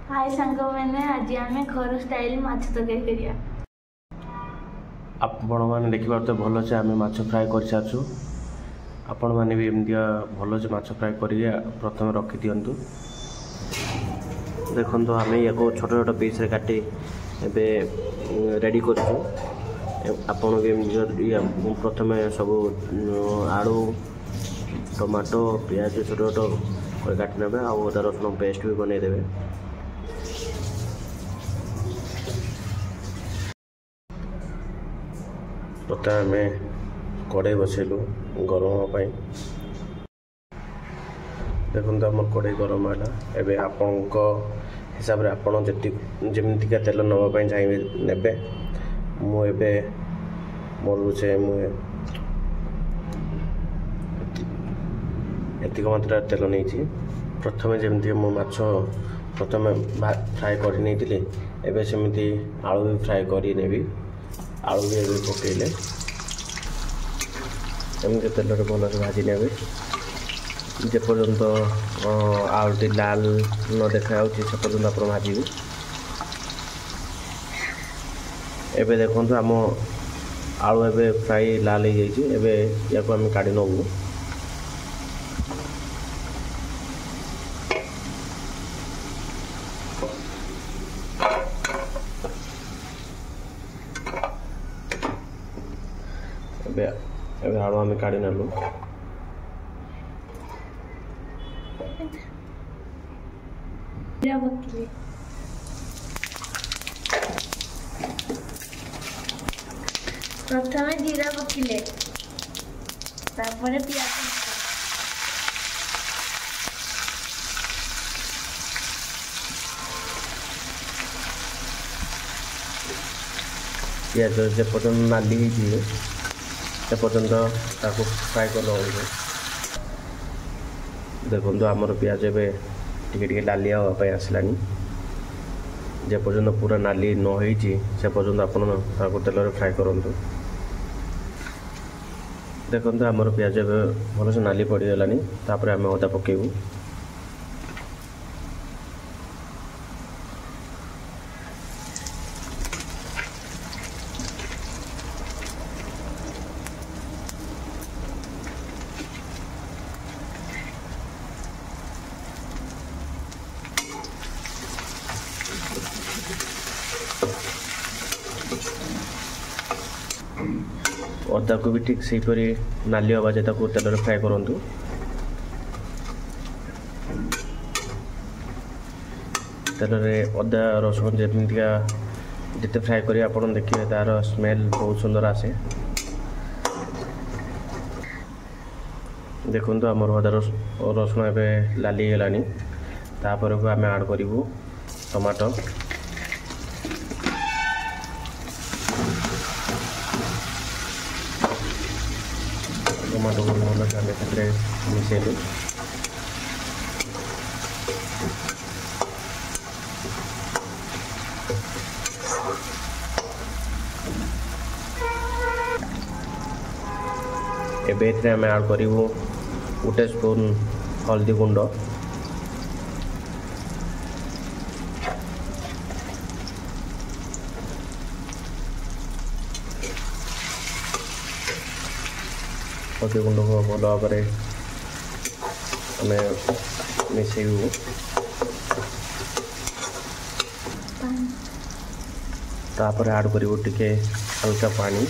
हाय सांग मैंने आज आम घर स्टाइल माछ तरकारी करिया। आपण मैंने देखिए तो भल से आम माछ फ्राए कर सारू। आपण मैंने भी एमती भल से माछ फ्राए कर प्रथम रखी दिंतु। देखो आम या छोट छोट पीस रे काटी एवं रेडी कर प्रथम सब आलू टमाटो पियाज छोट छोट काटी ने अदा रसुण पेस्ट भी बनईदे। प्रथम आम कड़े बसैलु गरम होगापी। देखो आम कड़े गरम है एवं आपण हिसाब से आपड़ जमीका तेल नापी चाहिए ने मुझे मोर से एतिक मात्रा तेल नहीं। प्रथम जमी मो माछ प्रथम फ्राए कर नहीं सेमती आलू भी फ्राए कर आलू भी पकईले एमती तेल भल से भाजी ने जेपर्यंत आलूटी लाल न देखा से पर्यंत आप भाजी। एबे देखो आम आलू एवं फ्राए लाल हो जाए या काढ़ी नबू। आलू आम काढ़ी नेलु। प्रथम जीरा पकिले पियाज पियाज से पर्यटन नाली से पर्यंत फ्राए कर देखो आमर पियाज एवं टे लालिया हाँपाई आसलानी। जे पर्यंत पूरा नाली न से पर्यंत आप तेल फ्राए करूँ। देखो आमर पियाज भल से नाली पड़गलानी तापर आम अदा पकेबू। अदा को भी ठीक से नाली हवा जाए तेल फ्राए करूँ। तेल अदा रसुण जमीका जिते फ्राए करें आप देखिए तार स्मेल बहुत सुंदर आसे। देखो आमर अदा रसुण एवं लाली गलानी तापर को आम ऐड करूँ टमाटो। टमाटो को भल से मिसेलु। एबे आम ऐड करूँ 1 स्पून हल्दी गुंड, हल्दी गुंड को भल भाव मिसेबू। तापर ऐड करूँ टिके हल्का पानी।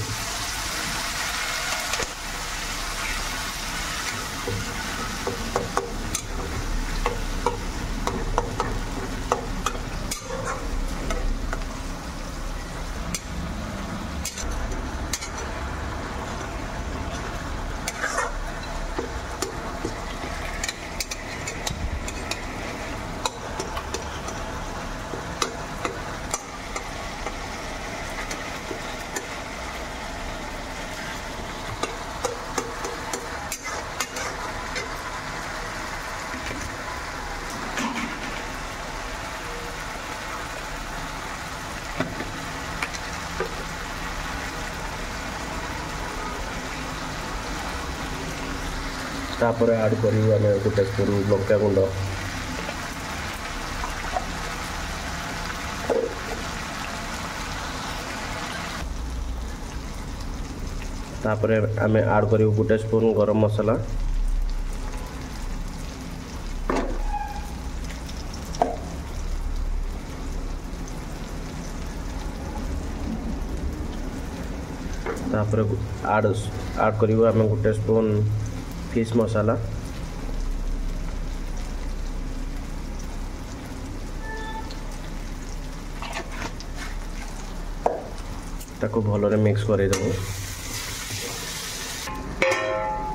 तापर ऐड करूँ आम 1 स्पून लंका गुंड, तापर आमे ऐड करियो 1 स्पून गरम मसाला, तापर ऐड करियो आमे 1 स्पून फिश मसाला, ताको भलरे मिक्स करे देबो।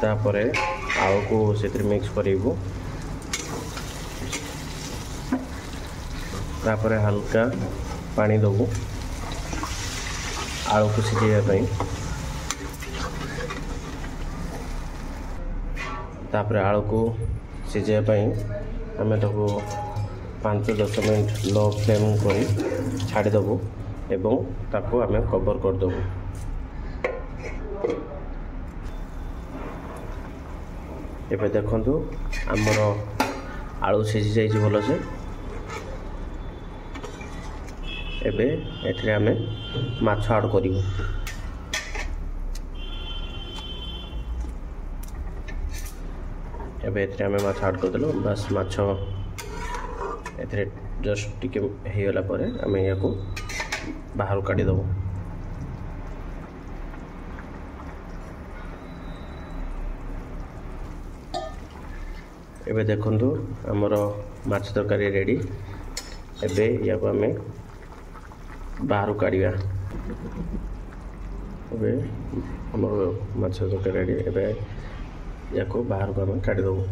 तापर आलू को से मिक्स करिबो। तापर हल्का पानी देबो आलू को सिझाइबा पई। तापर आलू को सिझाइबा पई आमे ताको 5-10 मिनट लो फ्लेम करी छाड़ी देबो एवं ताको आमे कवर कर देबो। एबे देखंतु हमर आलू सिझी जाइछि भलो से। एबे एथरे आमे माछ ऐड करिवो। एबे एथरे आमे माछ ऐड कर देलो। बस माछ एथरे जस्ट टिके हे गला परे आमे याको बाहर काटी देबो। एबे देखंतु हमर माछ तरकारी रेडी। एबे याको आमे बाहर काढिया। एबे हमर माछ तरकारी रेडी। एबे याको बाहर को आमे काढि देबो।